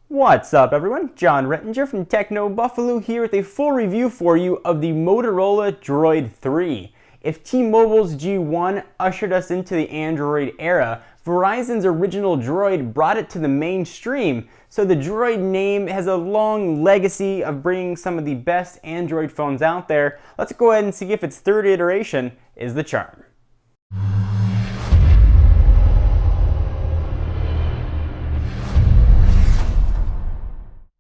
What's up everyone, John Rettinger from Techno Buffalo here with a full review for you of the Motorola Droid 3. If T-Mobile's G1 ushered us into the Android era, Verizon's original Droid brought it to the mainstream, so the Droid name has a long legacy of bringing some of the best Android phones out there. Let's go ahead and see if its third iteration is the charm.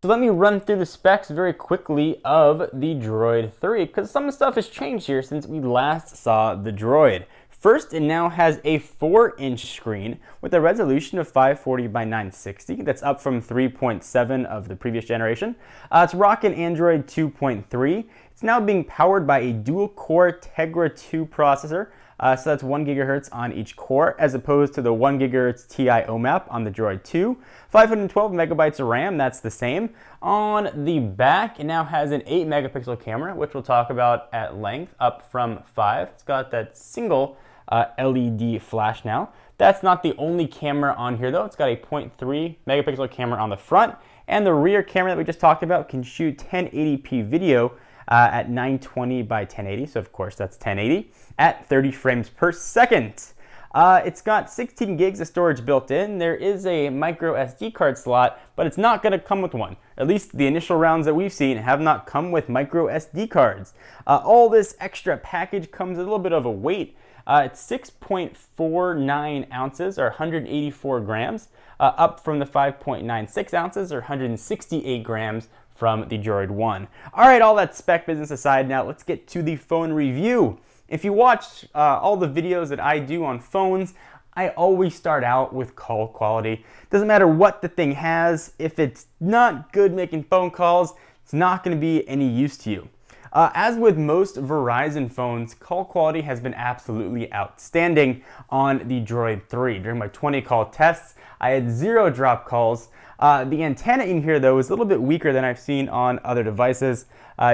So let me run through the specs very quickly of the Droid 3, because some stuff has changed here since we last saw the Droid. First, it now has a 4-inch screen with a resolution of 540 by 960. That's up from 3.7 of the previous generation. It's rocking Android 2.3. It's now being powered by a dual-core Tegra 2 processor. So that's 1 gigahertz on each core, as opposed to the 1 gigahertz Ti OMAP on the Droid 2. 512 megabytes of RAM, that's the same. On the back, it now has an 8 megapixel camera, which we'll talk about at length, up from 5. It's got that single LED flash now. That's not the only camera on here though. It's got a 0.3 megapixel camera on the front, and the rear camera that we just talked about can shoot 1080p video at 920 by 1080, so of course that's 1080, at 30 frames per second. It's got 16 gigs of storage built in. There is a micro SD card slot, but it's not going to come with one. At least the initial rounds that we've seen have not come with micro SD cards. All this extra package comes a little bit of a weight. It's 6.49 ounces, or 184 grams, up from the 5.96 ounces, or 168 grams, from the Droid 1. All right, all that spec business aside, now let's get to the phone review. If you watch all the videos that I do on phones, I always start out with call quality. Doesn't matter what the thing has, if it's not good making phone calls, it's not going to be any use to you. As with most Verizon phones, call quality has been absolutely outstanding on the Droid 3. During my 20 call tests, I had 0 drop calls. The antenna in here though is a little bit weaker than I've seen on other devices.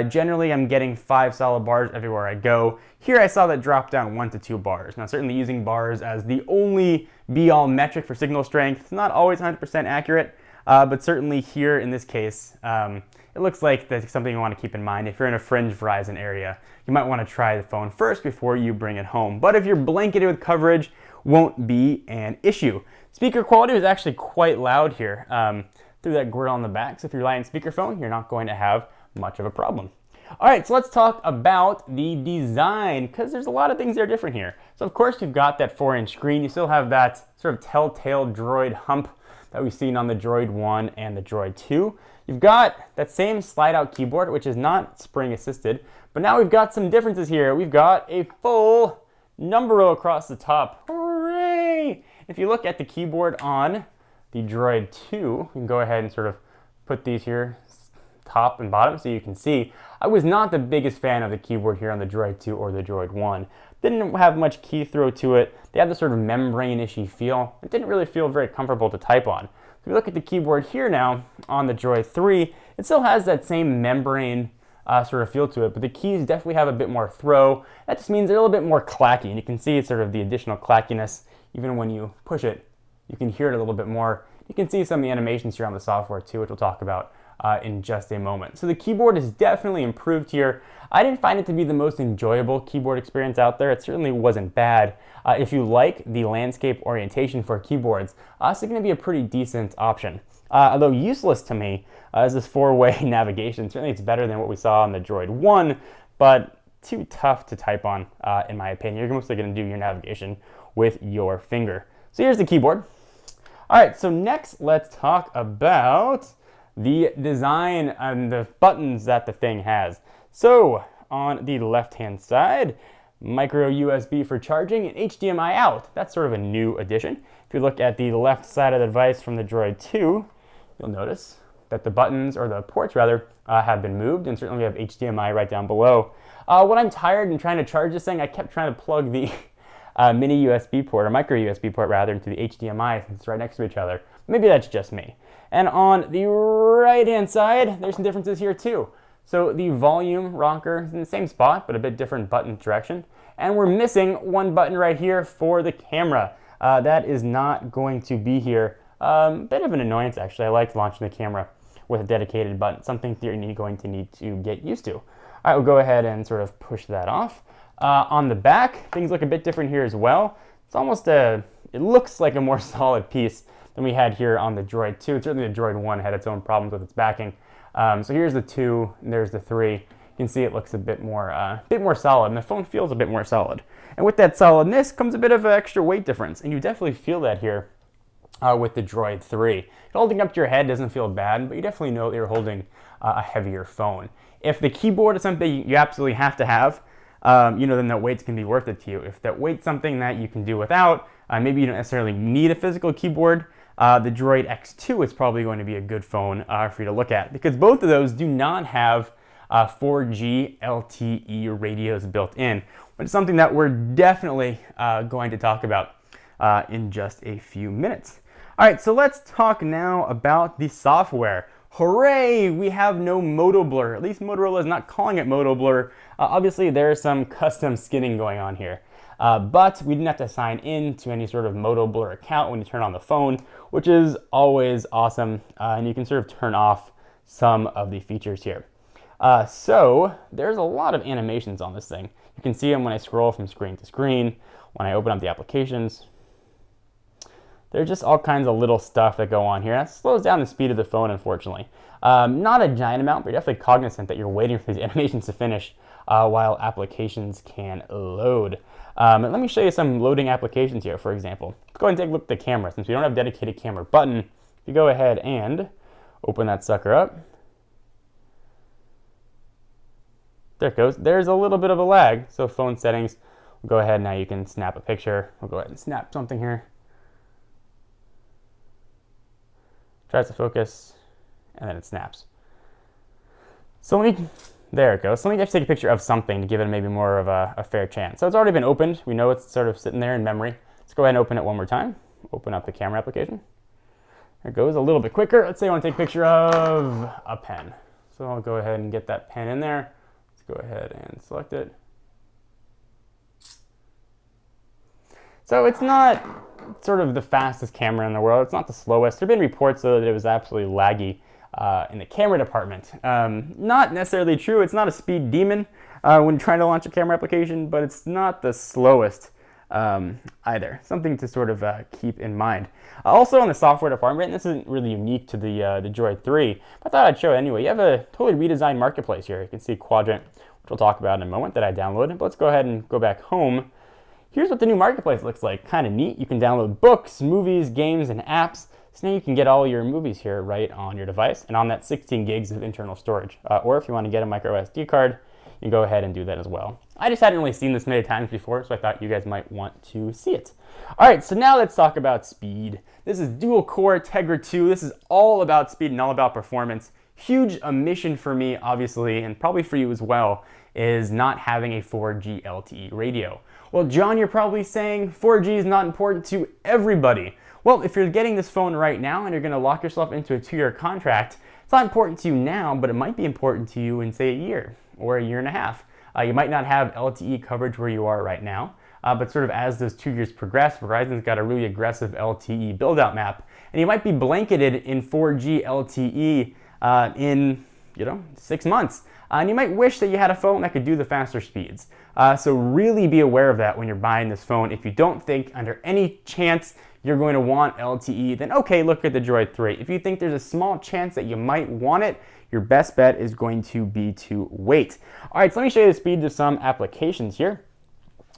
Generally I'm getting 5 solid bars everywhere I go. Here I saw that drop down 1 to 2 bars. Now certainly using bars as the only be-all metric for signal strength, it's not always 100% accurate, but certainly here in this case, it looks like that's something you want to keep in mind. If you're in a fringe Verizon area, you might want to try the phone first before you bring it home. But if you're blanketed with coverage, won't be an issue. Speaker quality was actually quite loud here through that grill on the back. So if you're relying on speakerphone, you're not going to have much of a problem. All right, so let's talk about the design, because there's a lot of things that are different here. So of course you've got that 4-inch screen. You still have that sort of telltale Droid hump that we've seen on the Droid 1 and the Droid 2. You've got that same slide-out keyboard, which is not spring-assisted, but now we've got some differences here. We've got a full number row across the top. Hooray! If you look at the keyboard on the Droid 2, you can go ahead and sort of put these here, top and bottom, so you can see. I was not the biggest fan of the keyboard here on the Droid 2 or the Droid 1. Didn't have much key throw to it. They had this sort of membrane-ishy feel. It didn't really feel very comfortable to type on. If you look at the keyboard here now on the Droid 3, it still has that same membrane sort of feel to it, but the keys definitely have a bit more throw. That just means they're a little bit more clacky, and you can see sort of the additional claskiness. Even when you push it, you can hear it a little bit more. You can see some of the animations here on the software too, which we'll talk about in just a moment. So the keyboard is definitely improved here. I didn't find it to be the most enjoyable keyboard experience out there. It certainly wasn't bad. If you like the landscape orientation for keyboards, it's going to be a pretty decent option. Although useless to me is this 4-way navigation. Certainly it's better than what we saw on the Droid 1, but too tough to type on, in my opinion. You're mostly going to do your navigation with your finger. So here's the keyboard. All right, so next let's talk about the design and the buttons that the thing has. So on the left-hand side, micro USB for charging and HDMI out. That's sort of a new addition. If you look at the left side of the device from the Droid 2, you'll notice that the buttons, or the ports rather, have been moved, and certainly we have HDMI right down below. When I'm tired and trying to charge this thing, I kept trying to plug the mini USB port, or micro USB port rather, into the HDMI since it's right next to each other. Maybe that's just me. And on the right-hand side, there's some differences here too. So the volume rocker is in the same spot, but a bit different button direction. And we're missing one button right here for the camera. That is not going to be here Bit of an annoyance, actually. I like launching the camera with a dedicated button, something that you're going to need to get used to. All right, we'll go ahead and sort of push that off. On the back, things look a bit different here as well. It's almost it looks like a more solid piece than we had here on the Droid 2. Certainly the Droid 1 had its own problems with its backing. So here's the 2, and there's the 3. You can see it looks a bit more solid, and the phone feels a bit more solid. And with that solidness comes a bit of an extra weight difference, and you definitely feel that here with the Droid 3. Holding up to your head doesn't feel bad, but you definitely know that you're holding a heavier phone. If the keyboard is something you absolutely have to have, then that weight's can be worth it to you. If that weight's something that you can do without, maybe you don't necessarily need a physical keyboard, the Droid X2 is probably going to be a good phone for you to look at, because both of those do not have 4G LTE radios built in, which is something that we're definitely going to talk about in just a few minutes. All right, so let's talk now about the software. Hooray, we have no Moto Blur. At least Motorola is not calling it Moto Blur. Obviously, there's some custom skinning going on here. But we didn't have to sign in to any sort of Moto Blur account when you turn on the phone, which is always awesome. And you can sort of turn off some of the features here. So there's a lot of animations on this thing. You can see them when I scroll from screen to screen, when I open up the applications. There's just all kinds of little stuff that go on here. That slows down the speed of the phone, unfortunately. Not a giant amount, but you're definitely cognizant that you're waiting for these animations to finish while applications can load. And let me show you some loading applications here, for example. Let's go ahead and take a look at the camera. Since we don't have a dedicated camera button, if you go ahead and open that sucker up, there it goes. There's a little bit of a lag. So phone settings, we'll go ahead, now you can snap a picture. We'll go ahead and snap something here. Tries to focus, and then it snaps. So there it goes. So let me just take a picture of something to give it maybe more of a fair chance. So it's already been opened. We know it's sort of sitting there in memory. Let's go ahead and open it one more time. Open up the camera application. There it goes, a little bit quicker. Let's say I want to take a picture of a pen. So I'll go ahead and get that pen in there. Let's go ahead and select it. So it's not sort of the fastest camera in the world. It's not the slowest. There have been reports, though, that it was absolutely laggy in the camera department. Not necessarily true. It's not a speed demon when trying to launch a camera application, but it's not the slowest either. Something to sort of keep in mind. Also on the software department, and this isn't really unique to the Droid 3, but I thought I'd show it anyway. You have a totally redesigned marketplace here. You can see Quadrant, which we'll talk about in a moment, that I downloaded. But let's go ahead and go back home. Here's what the new marketplace looks like. Kind of neat. You can download books, movies, games, and apps. So now you can get all your movies here right on your device and on that 16 gigs of internal storage. Or if you want to get a micro SD card, you can go ahead and do that as well. I just hadn't really seen this many times before, so I thought you guys might want to see it. All right, so now let's talk about speed. This is dual core Tegra 2. This is all about speed and all about performance. Huge omission for me, obviously, and probably for you as well, is not having a 4G LTE radio. Well, John, you're probably saying 4G is not important to everybody. Well, if you're getting this phone right now and you're going to lock yourself into a 2-year contract, it's not important to you now, but it might be important to you in, say, a year or a year and a half. You might not have LTE coverage where you are right now, but sort of as those 2 years progress, Verizon's got a really aggressive LTE build-out map, and you might be blanketed in 4G LTE in 6 months. And you might wish that you had a phone that could do the faster speeds. So really be aware of that when you're buying this phone. If you don't think under any chance you're going to want LTE, then okay, look at the Droid 3. If you think there's a small chance that you might want it, your best bet is going to be to wait. All right, so let me show you the speed of some applications here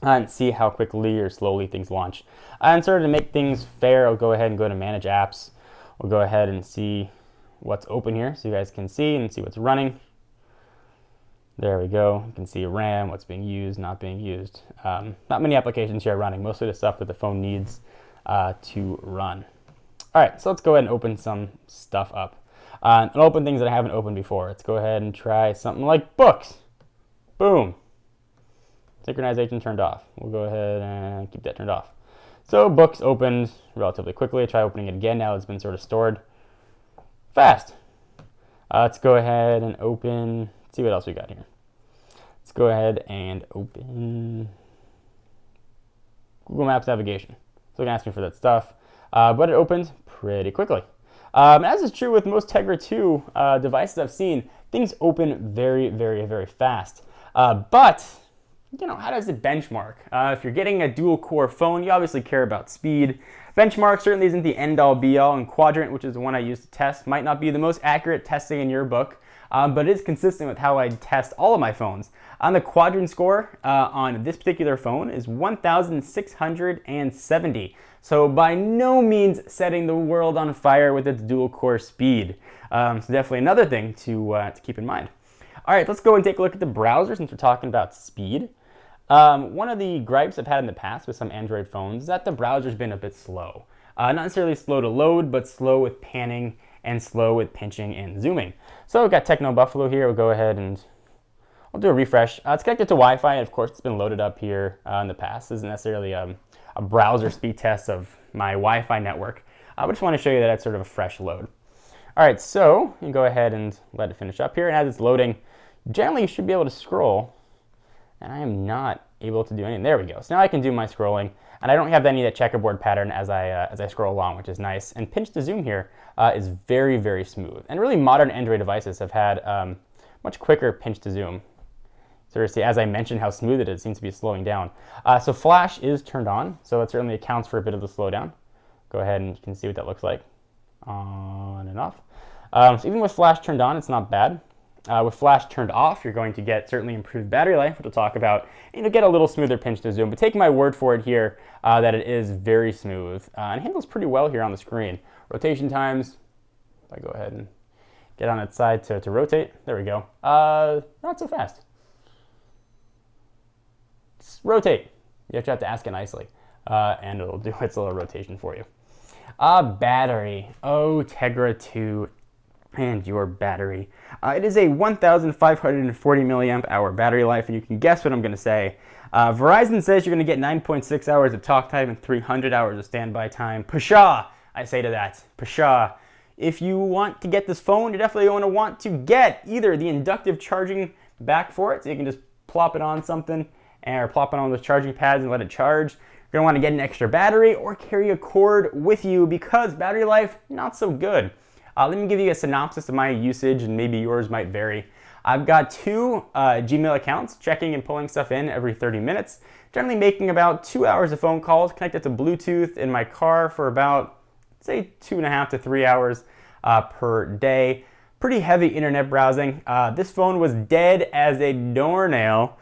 and see how quickly or slowly things launch. And sort of to make things fair, I'll go ahead and go to Manage Apps. We'll go ahead and see what's open here so you guys can see and see what's running. There we go. You can see RAM, what's being used, not being used. Not many applications here running, mostly the stuff that the phone needs to run. All right, so let's go ahead and open some stuff up. And open things that I haven't opened before. Let's go ahead and try something like books. Boom. Synchronization turned off. We'll go ahead and keep that turned off. So books opened relatively quickly. Try opening it again now it's been sort of stored. Fast. Let's go ahead and open, see what else we got here. Let's go ahead and open Google Maps navigation. So it can ask me for that stuff, but it opens pretty quickly. As is true with most Tegra 2 devices I've seen, things open very, very, very fast. But how does it benchmark? If you're getting a dual-core phone, you obviously care about speed. Benchmark certainly isn't the end-all, be-all, and Quadrant, which is the one I use to test, might not be the most accurate testing in your book, but it is consistent with how I test all of my phones. The Quadrant score on this particular phone is 1,670. So by no means setting the world on fire with its dual-core speed. So definitely another thing to keep in mind. All right, let's go and take a look at the browser since we're talking about speed. One of the gripes I've had in the past with some Android phones is that the browser's been a bit slow. Not necessarily slow to load, but slow with panning and slow with pinching and zooming. So we've got Techno Buffalo here. We'll go ahead and I'll do a refresh. It's connected to Wi-Fi, and of course it's been loaded up here in the past. This isn't necessarily a browser speed test of my Wi-Fi network. I just want to show you that it's sort of a fresh load. All right, so you can go ahead and let it finish up here, and as it's loading, generally you should be able to scroll, and I am not able to do anything. There we go. So now I can do my scrolling, and I don't have any of that checkerboard pattern as I scroll along, which is nice. And pinch to zoom here is very, very smooth. And really modern Android devices have had much quicker pinch to zoom. Seriously, as I mentioned how smooth it is, it seems to be slowing down. So flash is turned on, so it certainly accounts for a bit of the slowdown. Go ahead and you can see what that looks like. On and off. So even with flash turned on, it's not bad. With flash turned off, you're going to get certainly improved battery life, which we'll talk about, and you'll get a little smoother pinch to zoom. But take my word for it here that it is very smooth and handles pretty well here on the screen. Rotation times, if I go ahead and get on its side to rotate, there we go. Not so fast. Just rotate. You have to ask it nicely, and it'll do its little rotation for you. Battery. Oh, Tegra 2 and your battery. It is a 1,540 milliamp hour battery life, and you can guess what I'm going to say. Verizon says you're going to get 9.6 hours of talk time and 300 hours of standby time. Pshaw, I say to that. Pshaw. If you want to get this phone, you're definitely going to want to get either the inductive charging back for it, so you can just plop it on something, or plop it on those charging pads and let it charge. You're going to want to get an extra battery or carry a cord with you because battery life, not so good. Let me give you a synopsis of my usage, and maybe yours might vary. I've got 2 Gmail accounts, checking and pulling stuff in every 30 minutes, generally making about 2 hours of phone calls, connected to Bluetooth in my car for about, say, 2.5 to 3 hours per day. Pretty heavy internet browsing. This phone was dead as a doornail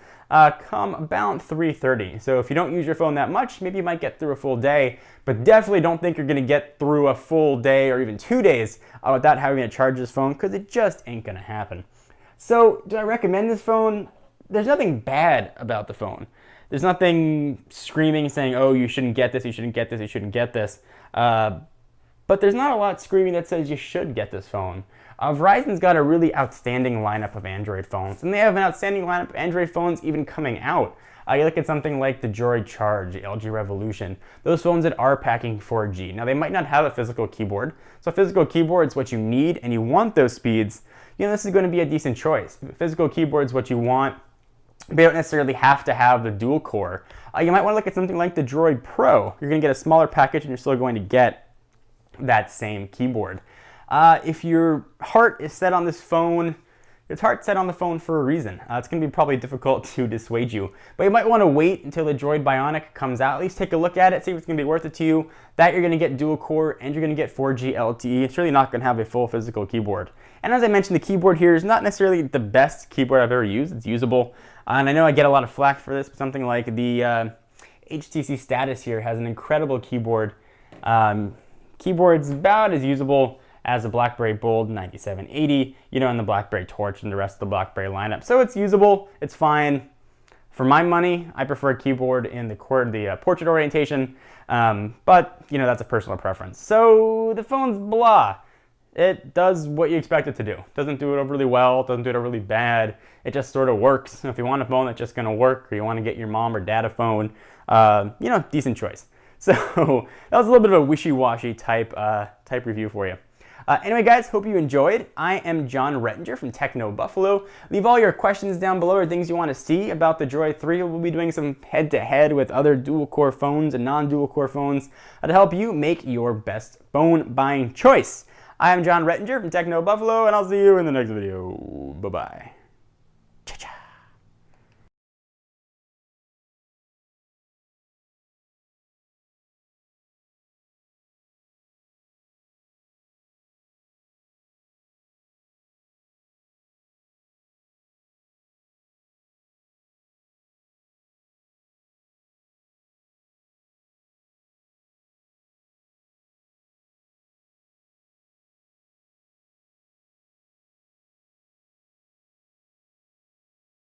come about 3:30. So if you don't use your phone that much, maybe you might get through a full day, but definitely don't think you're gonna get through a full day or even 2 days without having to charge this phone, because it just ain't gonna happen. So do I recommend this phone? There's nothing bad about the phone. There's nothing screaming saying, oh, you shouldn't get this, you shouldn't get this, you shouldn't get this. But there's not a lot screaming that says you should get this phone. Verizon's got a really outstanding lineup of Android phones, and they have an outstanding lineup of Android phones even coming out. You look at something like the Droid Charge, the LG Revolution, those phones that are packing 4G. Now, they might not have a physical keyboard, so a physical keyboard is what you need, and you want those speeds. This is going to be a decent choice. Physical keyboard is what you want, but you don't necessarily have to have the dual core. You might want to look at something like the Droid Pro. You're going to get a smaller package, and you're still going to get that same keyboard. If your heart is set on this phone, your heart's set on the phone for a reason. It's going to be probably difficult to dissuade you, but you might want to wait until the Droid Bionic comes out. At least take a look at it, see if it's going to be worth it to you. That you're going to get dual core and you're going to get 4G LTE. It's really not going to have a full physical keyboard. And as I mentioned, the keyboard here is not necessarily the best keyboard I've ever used. It's usable, and I know I get a lot of flack for this, but something like the HTC Status here has an incredible keyboard. Keyboard's about as usable as the BlackBerry Bold 9780, and the BlackBerry Torch and the rest of the BlackBerry lineup. So it's usable, it's fine. For my money, I prefer a keyboard in the portrait orientation, but that's a personal preference. So the phone's blah. It does what you expect it to do. Doesn't do it overly well, doesn't do it overly bad. It just sort of works. If you want a phone that's just gonna work, or you want to get your mom or dad a phone, decent choice. So that was a little bit of a wishy-washy type review for you. Anyway, guys, hope you enjoyed. I am John Rettinger from Techno Buffalo. Leave all your questions down below or things you want to see about the Droid 3. We'll be doing some head-to-head with other dual-core phones and non-dual-core phones to help you make your best phone buying choice. I am John Rettinger from Techno Buffalo, and I'll see you in the next video. Bye-bye.